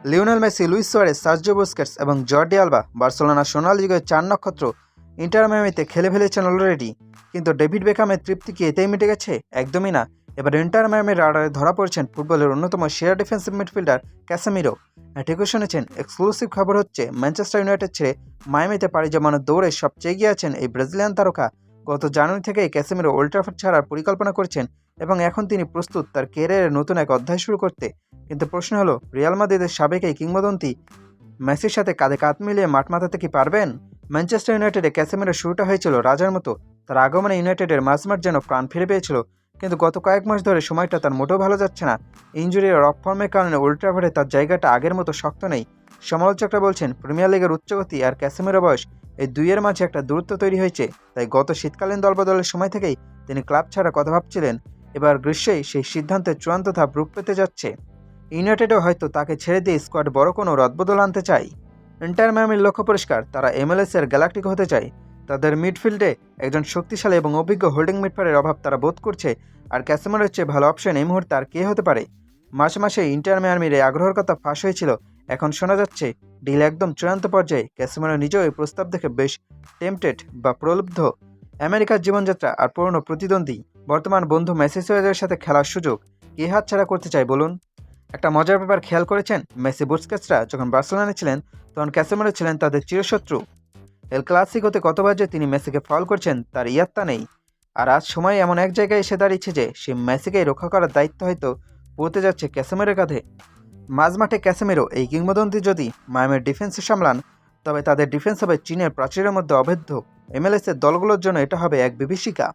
Lionel Messi, Luis Suarez, Sergio Busquets এবং Jordi Alva বার্সেলোনার সোনালী যুগের ৪ নক্ষত্র ইন্টার মায়ামিতে খেলে ফেলেছেন অলরেডি। কিন্তু ডেভিড বেকহামের তৃপ্তি কি এতেই মিটে গেছে? একদমই না। এবার ইন্টার মায়ামির রাডারে ধরা পড়েছেন ফুটবলের অন্যতম সেরা ডিফেন্সিভ মিডফিল্ডার ক্যাসেমিরো। ঠিকই শুনেছেন, এক্সক্লুসিভ খবর হচ্ছে ম্যানচেস্টার ইউনাইটেড ছেড়ে মায়ামিতে পাড়ি জমানোর দৌড়ে সবচেয়ে এগিয়ে আছেন এই ব্রাজিলিয়ান তারকা। গত জানুয়ারি থেকেই ক্যাসেমিরো ওল্ড ট্রাফোর্ড ছাড়ার পরিকল্পনা করছেন এবং এখন তিনি প্রস্তুত তার ক্যারিয়ারের নতুন এক অধ্যায় শুরু করতে। কিন্তু প্রশ্ন হলো, রিয়াল মাদ্রিদের সাবেক এই কিংবদন্তি মেসির সাথে কাঁধে কাঁধ মিলিয়ে মাঠ মাতাতে কি পারবেন? ম্যানচেস্টার ইউনাইটেডে ক্যাসেমিরোর শুরুটা হয়েছিল রাজার মতো। তার আগমনে ইউনাইটেডের মাঝমাঠ যেন প্রাণ ফিরে পেয়েছিল। কিন্তু গত কয়েক মাস ধরে সময়টা তার মোটেও ভালো যাচ্ছে না। ইনজুরি আর অফ ফর্মের কারণে ওল্ড ট্রাফোর্ডে তার জায়গাটা আগের মতো শক্ত নেই। সমালোচকরা বলছেন, প্রিমিয়ার লিগের উচ্চগতি আর ক্যাসেমিরো বয়স, এই দুইয়ের মাঝে একটা দূরত্ব তৈরি হয়েছে। তাই গত শীতকালীন দলবদলের সময় থেকেই তিনি ক্লাব ছাড়া কথা ভাবছিলেন। এবার গ্রীষ্মেই সেই সিদ্ধান্তের চূড়ান্ত ধাপ রূপ পেতে যাচ্ছে। ইউনাইটেডও হয়তো তাকে ছেড়ে দিয়ে স্কোয়াড বড় কোনো রদবদল আনতে চায়। ইন্টার মায়ামির লক্ষ্য পরিষ্কার, তারা MLS-এর গ্যালাক্টিক হতে চায়। তাদের মিডফিল্ডে একজন শক্তিশালী এবং অভিজ্ঞ হোল্ডিং মিডফিল্ডারের অভাব তারা বোধ করছে। আর ক্যাসেমিরোর চেয়ে ভালো অপশন এই মুহূর্তে আর কে হতে পারে? মাসে মাসে ইন্টার মায়ামির এই আগ্রহের কথা ফাঁস হয়েছিল। এখন শোনা যাচ্ছে ডিল একদম চূড়ান্ত পর্যায়ে। ক্যাসেমিরো নিজেও এই প্রস্তাব দেখে বেশ টেম্পটেড বা প্রলুব্ধ। আমেরিকার জীবনযাত্রা আর পুরনো প্রতিদ্বন্দ্বী বর্তমান বন্ধু মেসি সুয়ারেজের সাথে খেলার সুযোগ কে হাতছাড়া করতে চায় বলুন? একটা মজার ব্যাপার খেয়াল করেছেন, মেসি বুস্কেটসরা যখন বার্সেলোনায় ছিলেন তখন ক্যাসেমিরো ছিলেন তাদের চিরশত্রু। এল ক্লাসিকোতে কতবার যে তিনি মেসিকে ফাউল করছেন তার ইয়াত্তা নেই। আর আজ সময় এমন এক জায়গায় এসে দাঁড়িয়েছে যে সে মেসিকেই রক্ষা করার দায়িত্ব হয়তো পড়তে যাচ্ছে ক্যাসেমিরোর কাঁধে। মাঝমাঠে ক্যাসেমিরো এই কিংবদন্তি যদি মায়ামির ডিফেন্সে সামলান, তবে তাদের ডিফেন্স হবে চীনের প্রাচীরের মধ্যে অভেদ্য। MLS-এর দলগুলোর জন্য এটা হবে এক বিভীষিকা।